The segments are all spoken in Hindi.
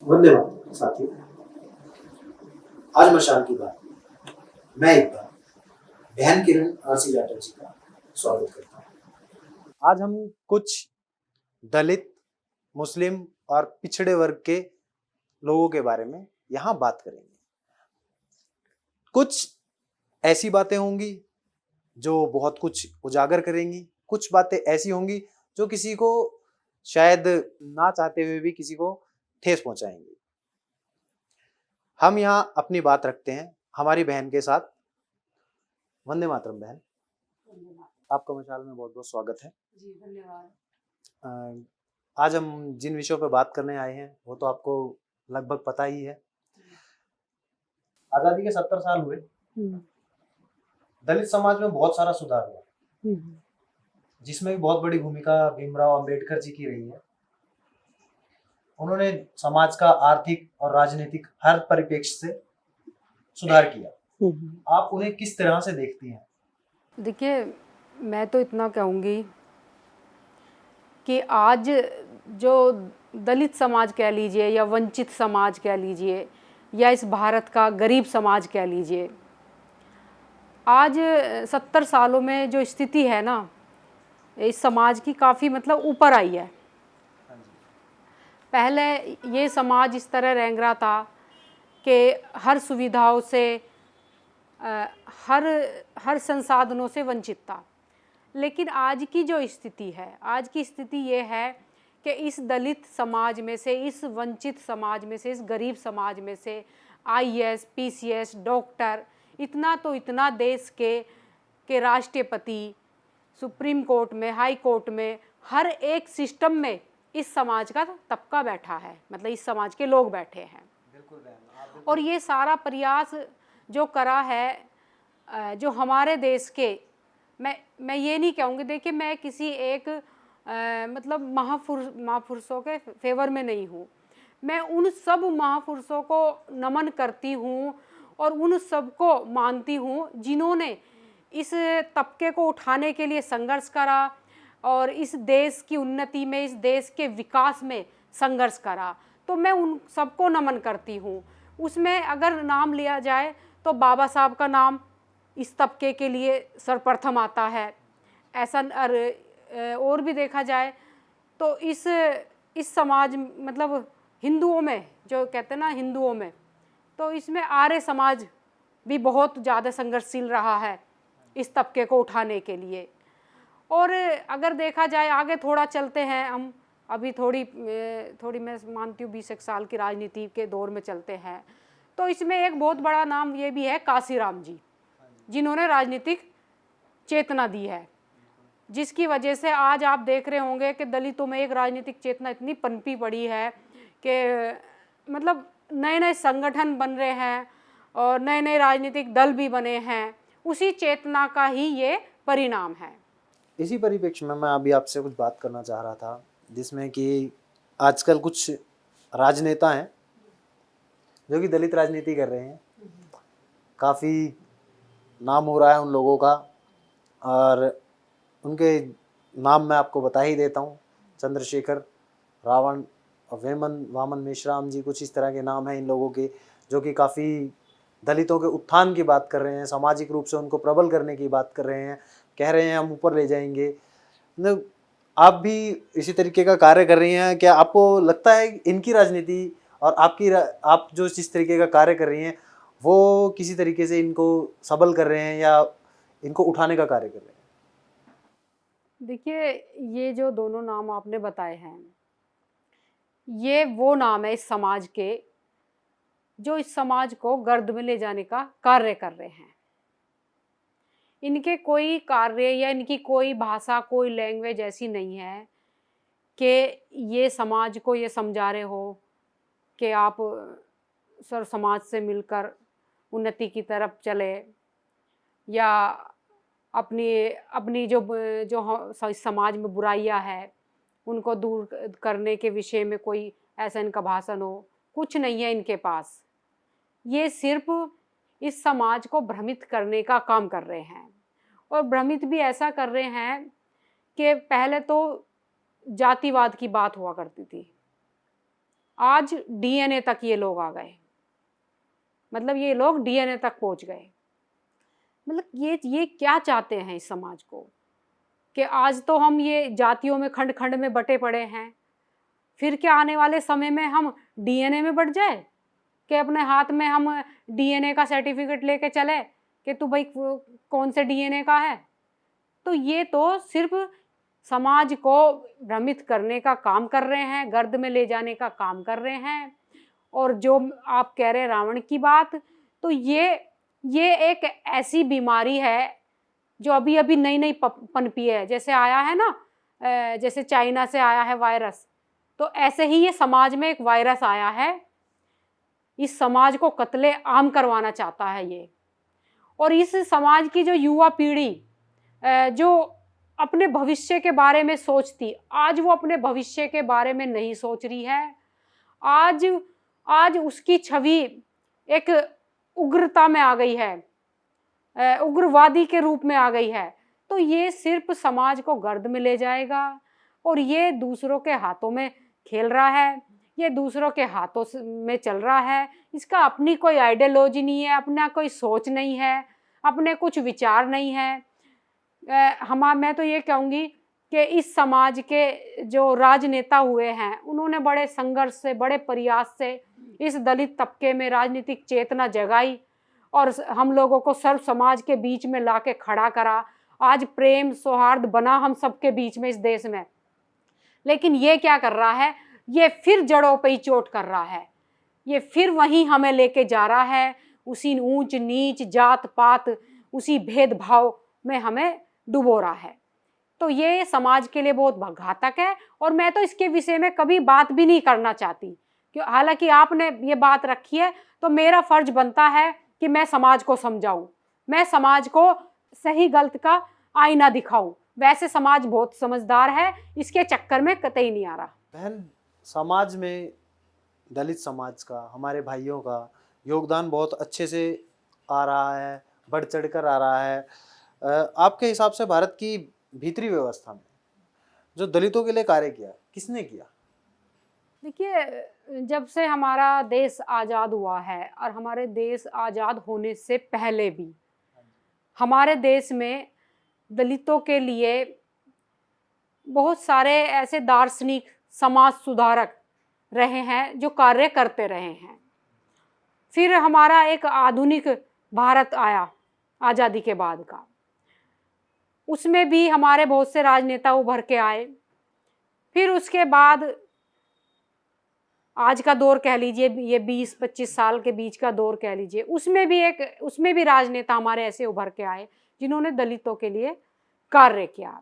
वंदे मातरम साथियों। आज मशाल की बात मैं एक बार बहन किरण आरसी जाटव जी का स्वागत करता हूँ। आज हम कुछ दलित, मुस्लिम और पिछड़े वर्ग के लोगों के बारे में यहाँ बात करेंगे। कुछ ऐसी बातें होंगी जो बहुत कुछ उजागर करेंगी, कुछ बातें ऐसी होंगी जो किसी को शायद ना चाहते हुए भी किसी को ठेस पहुंचाएंगी। हम यहाँ अपनी बात रखते हैं हमारी बहन के साथ। वंदे मातरम बहन, आपका मशाल में बहुत बहुत स्वागत है। जी धन्यवाद। आज हम जिन विषयों पर बात करने आए हैं वो तो आपको लगभग पता ही है। आजादी के 70 साल हुए, दलित समाज में बहुत सारा सुधार हुआ, जिसमें भी बहुत बड़ी भूमिका भीमराव अंबेडकर जी की रही है। उन्होंने समाज का आर्थिक और राजनीतिक हर परिप्रेक्ष्य से सुधार किया। आप उन्हें किस तरह से देखती हैं? देखिए, मैं तो इतना कहूँगी कि आज जो दलित समाज कह लीजिए या वंचित समाज कह लीजिए या इस भारत का गरीब समाज कह लीजिए, आज 70 सालों में जो स्थिति है ना, इस समाज की काफ़ी मतलब ऊपर आई है। पहले ये समाज इस तरह रेंग रहा था कि हर सुविधाओं से हर संसाधनों से वंचित था। लेकिन आज की जो स्थिति है, आज की स्थिति ये है कि इस दलित समाज में से, इस वंचित समाज में से, इस गरीब समाज में से आईएएस, पीसीएस, डॉक्टर, इतना देश के राष्ट्रपति, सुप्रीम कोर्ट में, हाई कोर्ट में, हर एक सिस्टम में इस समाज का तबका बैठा है, मतलब इस समाज के लोग बैठे हैं। और ये सारा प्रयास जो करा है, जो हमारे देश के, मैं ये नहीं कहूँगी, देखिए मैं किसी एक मतलब महापुरुषों के फेवर में नहीं हूँ। मैं उन सब महापुरुषों को नमन करती हूँ और उन सब को मानती हूँ जिन्होंने इस तबके को उठाने के लिए संघर्ष करा और इस देश की उन्नति में, इस देश के विकास में संघर्ष करा। तो मैं उन सबको नमन करती हूँ। उसमें अगर नाम लिया जाए तो बाबा साहब का नाम इस तबके के लिए सर्वप्रथम आता है। ऐसा और भी देखा जाए तो इस समाज, मतलब हिंदुओं में, जो कहते हैं ना हिंदुओं में, तो इसमें आर्य समाज भी बहुत ज़्यादा संघर्षशील रहा है इस तबके को उठाने के लिए। और अगर देखा जाए आगे थोड़ा चलते हैं हम, अभी थोड़ी मैं मानती हूँ 20 साल की राजनीति के दौर में चलते हैं, तो इसमें एक बहुत बड़ा नाम ये भी है काशीराम जी, जिन्होंने राजनीतिक चेतना दी है, जिसकी वजह से आज आप देख रहे होंगे कि दलितों में एक राजनीतिक चेतना इतनी पनपी पड़ी है कि मतलब नए नए संगठन बन रहे हैं और नए नए राजनीतिक दल भी बने हैं। उसी चेतना का ही ये परिणाम है। इसी परिप्रेक्ष्य में मैं अभी आपसे कुछ बात करना चाह रहा था, जिसमें कि आजकल कुछ राजनेता हैं जो कि दलित राजनीति कर रहे हैं। काफ़ी नाम हो रहा है उन लोगों का और उनके नाम मैं आपको बता ही देता हूँ। चंद्रशेखर, रावण और वामन मेश्राम जी, कुछ इस तरह के नाम हैं इन लोगों के, जो कि काफ़ी दलितों के उत्थान की बात कर रहे हैं, सामाजिक रूप से उनको प्रबल करने की बात कर रहे हैं, कह रहे हैं हम ऊपर ले जाएंगे। मतलब आप भी इसी तरीके का कार्य कर रही हैं। क्या आपको लगता है इनकी राजनीति और आप जो जिस तरीके का कार्य कर रही हैं वो किसी तरीके से इनको सबल कर रहे हैं या इनको उठाने का कार्य कर रहे हैं? देखिए, ये जो दोनों नाम आपने बताए हैं, ये वो नाम है इस समाज के जो इस समाज को गर्द में ले जाने का कार्य कर रहे हैं। इनके कोई कार्य या इनकी कोई भाषा, कोई लैंग्वेज ऐसी नहीं है कि ये समाज को ये समझा रहे हो कि आप सर समाज से मिलकर उन्नति की तरफ चले, या अपनी अपनी जो समाज में बुराइयां है उनको दूर करने के विषय में कोई ऐसा इनका भाषण हो। कुछ नहीं है इनके पास। ये सिर्फ इस समाज को भ्रमित करने का काम कर रहे हैं, और भ्रमित भी ऐसा कर रहे हैं कि पहले तो जातिवाद की बात हुआ करती थी, आज डीएनए तक ये लोग आ गए, मतलब ये लोग डीएनए तक पहुंच गए। मतलब ये क्या चाहते हैं इस समाज को, कि आज तो हम ये जातियों में खंड खंड में बटे पड़े हैं, फिर क्या आने वाले समय में हम डीएनए में बट जाए, कि अपने हाथ में हम डीएनए का सर्टिफिकेट लेके चले कि तू भाई कौन से डीएनए का है। तो ये तो सिर्फ समाज को भ्रमित करने का काम कर रहे हैं, गर्द में ले जाने का काम कर रहे हैं। और जो आप कह रहे हैं रावण की बात, तो ये एक ऐसी बीमारी है जो अभी अभी नई नई पनपी है। जैसे आया है ना, जैसे चाइना से आया है वायरस, तो ऐसे ही ये समाज में एक वायरस आया है। इस समाज को कत्ले आम करवाना चाहता है ये। और इस समाज की जो युवा पीढ़ी जो अपने भविष्य के बारे में सोचती, आज वो अपने भविष्य के बारे में नहीं सोच रही है। आज उसकी छवि एक उग्रता में आ गई है, उग्रवादी के रूप में आ गई है। तो ये सिर्फ समाज को गर्द में ले जाएगा और ये दूसरों के हाथों में खेल रहा है, ये दूसरों के हाथों में चल रहा है। इसका अपनी कोई आइडियोलॉजी नहीं है, अपना कोई सोच नहीं है, अपने कुछ विचार नहीं है। मैं तो ये कहूँगी कि इस समाज के जो राजनेता हुए हैं, उन्होंने बड़े संघर्ष से, बड़े प्रयास से इस दलित तबके में राजनीतिक चेतना जगाई और हम लोगों को सर्व समाज के बीच में लाके खड़ा करा। आज प्रेम सौहार्द बना हम सबके बीच में इस देश में। लेकिन ये क्या कर रहा है, ये फिर जड़ों पे ही चोट कर रहा है, ये फिर वहीं हमें लेके जा रहा है, उसी ऊंच नीच जात पात, उसी भेदभाव में हमें डुबो रहा है। तो ये समाज के लिए बहुत घातक है और मैं तो इसके विषय में कभी बात भी नहीं करना चाहती। हालांकि आपने ये बात रखी है तो मेरा फर्ज बनता है कि मैं समाज को समझाऊं, मैं समाज को सही गलत का आईना दिखाऊं। वैसे समाज बहुत समझदार है, इसके चक्कर में कतई नहीं आ रहा। बहन, समाज में दलित समाज का, हमारे भाइयों का योगदान बहुत अच्छे से आ रहा है, बढ़ चढ़कर आ रहा है। आपके हिसाब से भारत की भीतरी व्यवस्था में जो दलितों के लिए कार्य किया, किसने किया? देखिए, जब से हमारा देश आज़ाद हुआ है और हमारे देश आज़ाद होने से पहले भी हमारे देश में दलितों के लिए बहुत सारे ऐसे दार्शनिक समाज सुधारक रहे हैं जो कार्य करते रहे हैं। फिर हमारा एक आधुनिक भारत आया आज़ादी के बाद का, उसमें भी हमारे बहुत से राजनेता उभर के आए। फिर उसके बाद आज का दौर कह लीजिए, ये 20-25 साल के बीच का दौर कह लीजिए, उसमें भी राजनेता हमारे ऐसे उभर के आए जिन्होंने दलितों के लिए कार्य किया।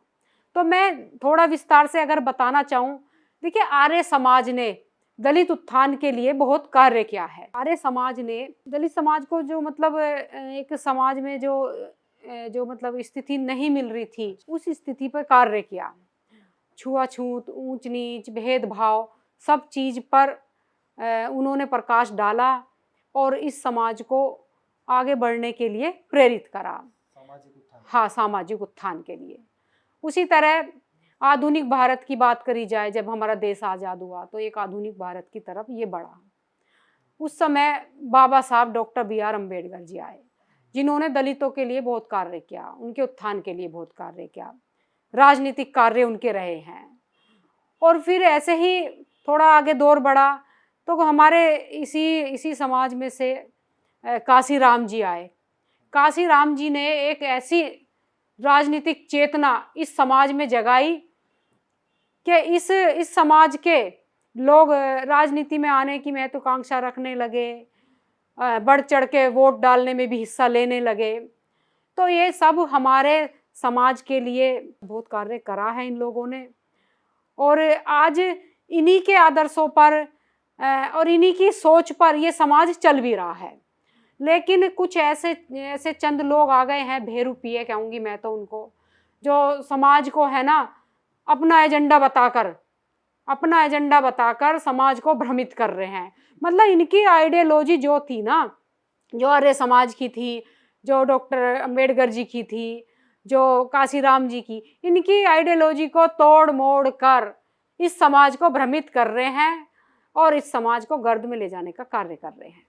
तो मैं थोड़ा विस्तार से अगर बताना चाहूँ, देखिए, आर्य समाज ने दलित उत्थान के लिए बहुत कार्य किया है। आर्य समाज ने दलित समाज को जो मतलब एक समाज में जो मतलब स्थिति नहीं मिल रही थी, उस स्थिति पर कार्य किया। छुआछूत, ऊंच नीच, भेदभाव, सब चीज़ पर उन्होंने प्रकाश डाला और इस समाज को आगे बढ़ने के लिए प्रेरित करा। हाँ, सामाजिक उत्थान के लिए। उसी तरह आधुनिक भारत की बात करी जाए, जब हमारा देश आज़ाद हुआ तो एक आधुनिक भारत की तरफ ये बढ़ा। उस समय बाबा साहब डॉक्टर B.R. अम्बेडकर जी आए, जिन्होंने दलितों के लिए बहुत कार्य किया, उनके उत्थान के लिए बहुत कार्य किया, राजनीतिक कार्य उनके रहे हैं। और फिर ऐसे ही थोड़ा आगे दौर बढ़ा तो हमारे इसी समाज में से काशीराम जी आए। काशीराम जी ने एक ऐसी राजनीतिक चेतना इस समाज में जगाई कि इस समाज के लोग राजनीति में आने की महत्वाकांक्षा रखने लगे, बढ़ चढ़ के वोट डालने में भी हिस्सा लेने लगे। तो ये सब हमारे समाज के लिए बहुत कार्य करा है इन लोगों ने। और आज इन्हीं के आदर्शों पर और इन्हीं की सोच पर ये समाज चल भी रहा है। लेकिन कुछ ऐसे चंद लोग आ गए हैं, भेरूपिये कहूँगी मैं तो उनको, जो समाज को है ना अपना एजेंडा बताकर समाज को भ्रमित कर रहे हैं। मतलब इनकी आइडियोलॉजी जो थी ना, जो आर्य समाज की थी, जो डॉक्टर अम्बेडकर जी की थी, जो काशीराम जी की, इनकी आइडियोलॉजी को तोड़ मोड़ कर इस समाज को भ्रमित कर रहे हैं और इस समाज को गर्द में ले जाने का कार्य कर रहे हैं।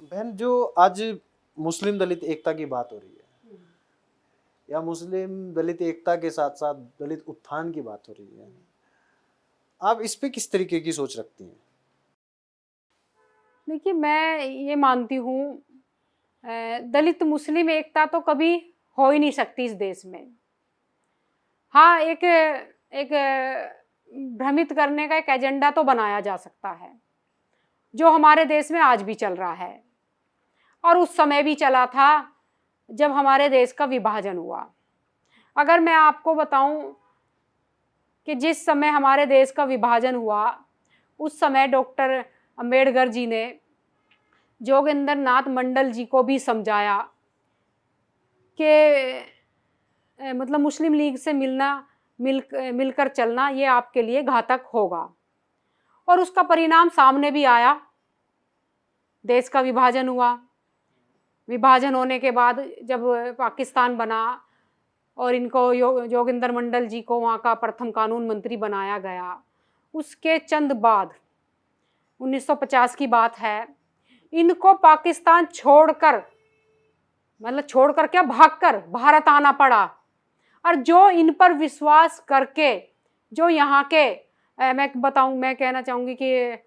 बहन, जो आज मुस्लिम दलित एकता की बात हो रही है, या मुस्लिम दलित एकता के साथ साथ दलित उत्थान की बात हो रही है, आप इस पे किस तरीके की सोच रखती हैं? देखिए, मैं ये मानती हूँ दलित मुस्लिम एकता तो कभी हो ही नहीं सकती इस देश में। हाँ, एक एक भ्रमित करने का एक एजेंडा तो बनाया जा सकता है, जो हमारे देश में आज भी चल रहा है और उस समय भी चला था जब हमारे देश का विभाजन हुआ। अगर मैं आपको बताऊं कि जिस समय हमारे देश का विभाजन हुआ, उस समय डॉक्टर अंबेडकर जी ने जोगेंद्र नाथ मंडल जी को भी समझाया कि मतलब मुस्लिम लीग से मिलकर चलना ये आपके लिए घातक होगा, और उसका परिणाम सामने भी आया। देश का विभाजन हुआ। विभाजन होने के बाद जब पाकिस्तान बना और इनको जोगिंदर मंडल जी को वहाँ का प्रथम कानून मंत्री बनाया गया, उसके चंद बाद 1950 की बात है, इनको पाकिस्तान छोड़कर, मतलब छोड़कर क्या, भागकर भारत आना पड़ा। और जो इन पर विश्वास करके, जो यहाँ के मैं कहना चाहूँगी कि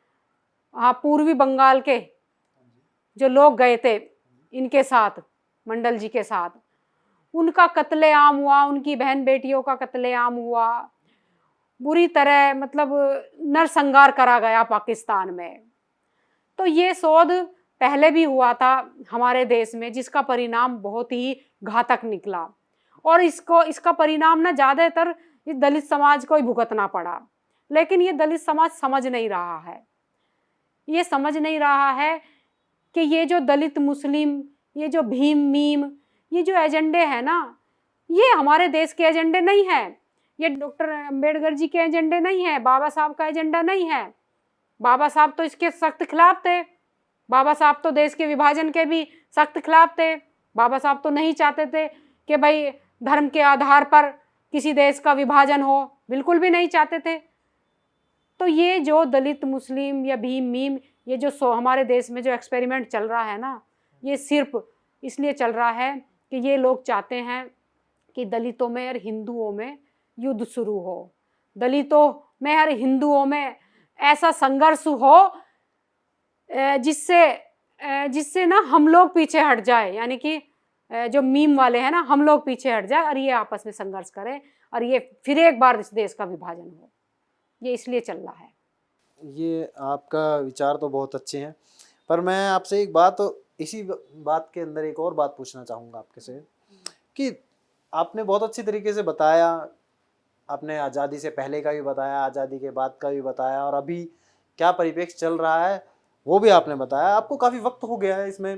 हाँ, पूर्वी बंगाल के जो लोग गए थे इनके साथ, मंडल जी के साथ, उनका कत्लेआम हुआ, उनकी बहन बेटियों का कत्लेआम हुआ, बुरी तरह मतलब नरसंहार करा गया पाकिस्तान में। तो ये शोध पहले भी हुआ था हमारे देश में, जिसका परिणाम बहुत ही घातक निकला, और इसका परिणाम ना ज़्यादातर इस दलित समाज को ही भुगतना पड़ा। लेकिन ये दलित समाज समझ नहीं रहा है, ये समझ नहीं रहा है कि ये जो दलित मुस्लिम, ये जो भीम मीम, ये जो एजेंडे हैं ना, ये हमारे देश के एजेंडे नहीं हैं, ये डॉक्टर अंबेडकर जी के एजेंडे नहीं है, बाबा साहब का एजेंडा नहीं है। बाबा साहब तो इसके सख्त खिलाफ थे। बाबा साहब तो देश के विभाजन के भी सख्त खिलाफ थे। बाबा साहब तो नहीं चाहते थे कि भाई धर्म के आधार पर किसी देश का विभाजन हो, बिल्कुल भी नहीं चाहते थे। तो ये जो दलित मुस्लिम या भीम मीम, ये जो हमारे देश में जो एक्सपेरिमेंट चल रहा है ना, ये सिर्फ इसलिए चल रहा है कि ये लोग चाहते हैं कि दलितों में और हिंदुओं में युद्ध शुरू हो, दलितों में और हिंदुओं में ऐसा संघर्ष हो जिससे ना हम लोग पीछे हट जाए, यानी कि जो मीम वाले हैं ना, हम लोग पीछे हट जाए और ये आपस में संघर्ष करें और ये फिर एक बार इस देश का विभाजन हो। ये इसलिए चल रहा है। ये आपका विचार तो बहुत अच्छे हैं, पर मैं आपसे एक बात, इसी बात के अंदर एक और बात पूछना चाहूँगा आपके से, कि आपने बहुत अच्छी तरीके से बताया, आपने आज़ादी से पहले का भी बताया, आज़ादी के बाद का भी बताया, और अभी क्या परिप्रेक्ष्य चल रहा है वो भी आपने बताया। आपको काफ़ी वक्त हो गया है इसमें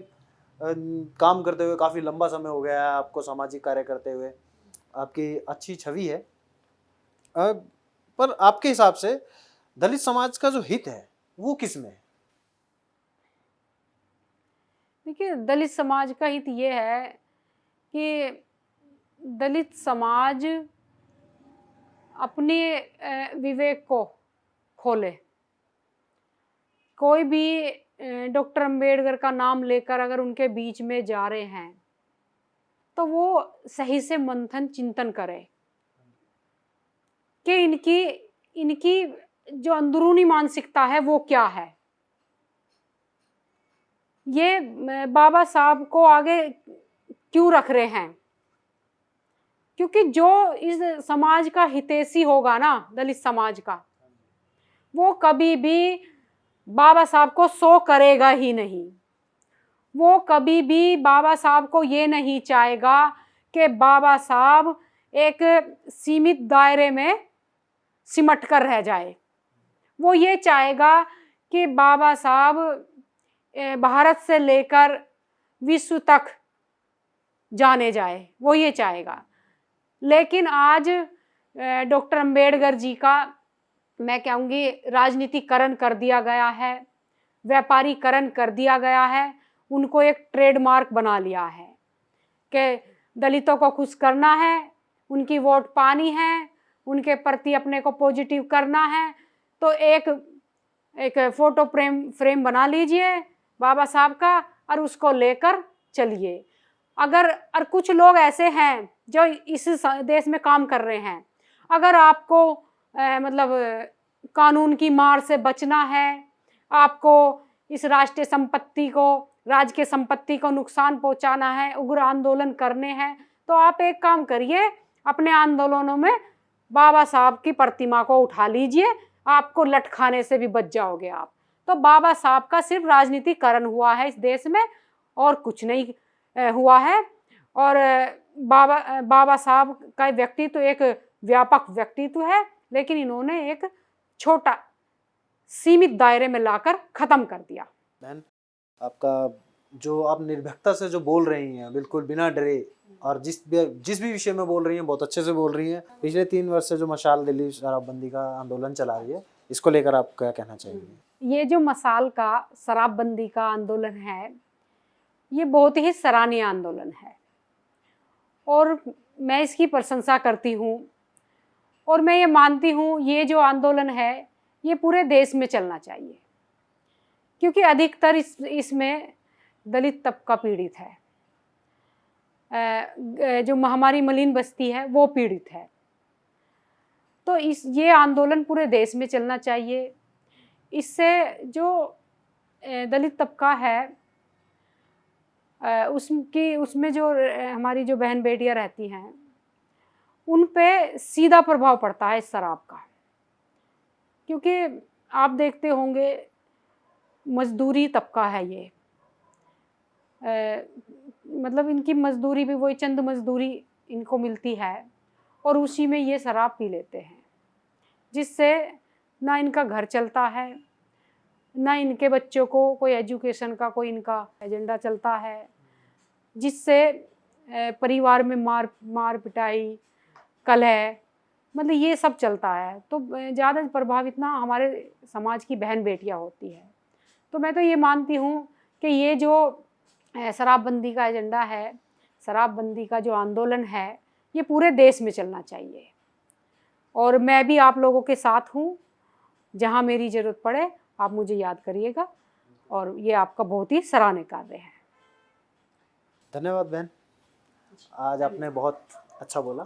काम करते हुए, काफ़ी लंबा समय हो गया है आपको सामाजिक कार्य करते हुए, आपकी अच्छी छवि है। पर आपके हिसाब से दलित समाज का जो हित है वो किस में है? देखिए, दलित समाज का हित ये है कि दलित समाज अपने विवेक को खोले। कोई भी डॉक्टर अंबेडकर का नाम लेकर अगर उनके बीच में जा रहे हैं तो वो सही से मंथन चिंतन करे कि इनकी जो अंदरूनी मानसिकता है वो क्या है। ये बाबा साहब को आगे क्यों रख रहे हैं? क्योंकि जो इस समाज का हितैषी होगा ना, दलित समाज का, वो कभी भी बाबा साहब को सो करेगा ही नहीं। वो कभी भी बाबा साहब को ये नहीं चाहेगा कि बाबा साहब एक सीमित दायरे में सिमट कर रह जाए। वो ये चाहेगा कि बाबा साहब भारत से लेकर विश्व तक जाने जाए, वो ये चाहेगा। लेकिन आज डॉक्टर अंबेडकर जी का, मैं कहूँगी, राजनीतिकरण कर दिया गया है, व्यापारीकरण कर दिया गया है। उनको एक ट्रेडमार्क बना लिया है कि दलितों को खुश करना है, उनकी वोट पानी है, उनके प्रति अपने को पॉजिटिव करना है। तो एक एक फोटो फ्रेम बना लीजिए बाबा साहब का और उसको लेकर चलिए। और कुछ लोग ऐसे हैं जो इस देश में काम कर रहे हैं, अगर आपको मतलब कानून की मार से बचना है, आपको इस राष्ट्रीय संपत्ति को, राज्य के संपत्ति को नुकसान पहुंचाना है, उग्र आंदोलन करने हैं, तो आप एक काम करिए, अपने आंदोलनों में बाबा साहब की प्रतिमा को उठा लीजिए, आपको लटकाने से भी बच जाओगे आप। तो बाबा साहब का सिर्फ राजनीतिकरण हुआ है इस देश में, और कुछ नहीं हुआ है। और बाबा साहब का व्यक्तित्व एक व्यापक व्यक्तित्व है, लेकिन इन्होंने एक छोटा सीमित दायरे में लाकर खत्म कर दिया। बहन, आपका जो आप निर्भीकता से जो बोल रही हैं, बिल्कुल बिना डरे, और जिस भी विषय में बोल रही हैं बहुत अच्छे से बोल रही हैं। पिछले 3 वर्ष से जो मशाल दिल्ली शराबबंदी का आंदोलन चला रही है, इसको लेकर आप क्या कहना चाहेंगे? ये जो मशाल का शराबबंदी का आंदोलन है, ये बहुत ही सराहनीय आंदोलन है और मैं इसकी प्रशंसा करती हूँ। और मैं ये मानती हूँ ये जो आंदोलन है ये पूरे देश में चलना चाहिए, क्योंकि अधिकतर इसमें दलित तबका पीड़ित है। जो हमारी मलिन बस्ती है वो पीड़ित है। तो ये आंदोलन पूरे देश में चलना चाहिए। इससे जो दलित तबका है उसमें जो हमारी जो बहन बेटियां रहती हैं उन पे सीधा प्रभाव पड़ता है इस शराब का, क्योंकि आप देखते होंगे मजदूरी तबका है ये, मतलब इनकी मजदूरी भी वही चंद मजदूरी इनको मिलती है और उसी में ये शराब पी लेते हैं, जिससे ना इनका घर चलता है, ना इनके बच्चों को कोई एजुकेशन का कोई इनका एजेंडा चलता है, जिससे परिवार में मार पिटाई, कलह, मतलब ये सब चलता है। तो ज़्यादा प्रभावित ना हमारे समाज की बहन बेटियां होती है। तो मैं तो ये मानती हूँ कि ये जो शराबबंदी का एजेंडा है, शराबबंदी का जो आंदोलन है, ये पूरे देश में चलना चाहिए। और मैं भी आप लोगों के साथ हूँ, जहाँ मेरी ज़रूरत पड़े आप मुझे याद करिएगा, और ये आपका बहुत ही सराहनीय कार्य है। धन्यवाद बहन, आज आपने बहुत अच्छा बोला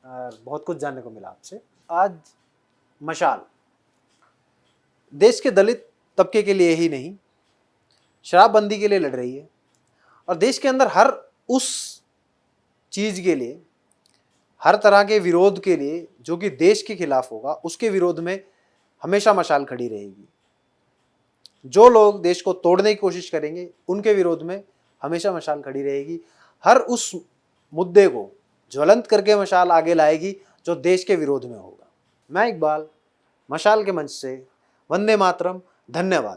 और बहुत कुछ जानने को मिला आपसे। आज मशाल देश के दलित तबके के लिए ही नहीं, शराबबंदी के लिए लड़ रही है, और देश के अंदर हर उस चीज़ के लिए, हर तरह के विरोध के लिए जो कि देश के खिलाफ होगा, उसके विरोध में हमेशा मशाल खड़ी रहेगी। जो लोग देश को तोड़ने की कोशिश करेंगे उनके विरोध में हमेशा मशाल खड़ी रहेगी। हर उस मुद्दे को ज्वलंत करके मशाल आगे लाएगी जो देश के विरोध में होगा। मैं इकबाल, मशाल के मंच से, वंदे मातरम, धन्यवाद।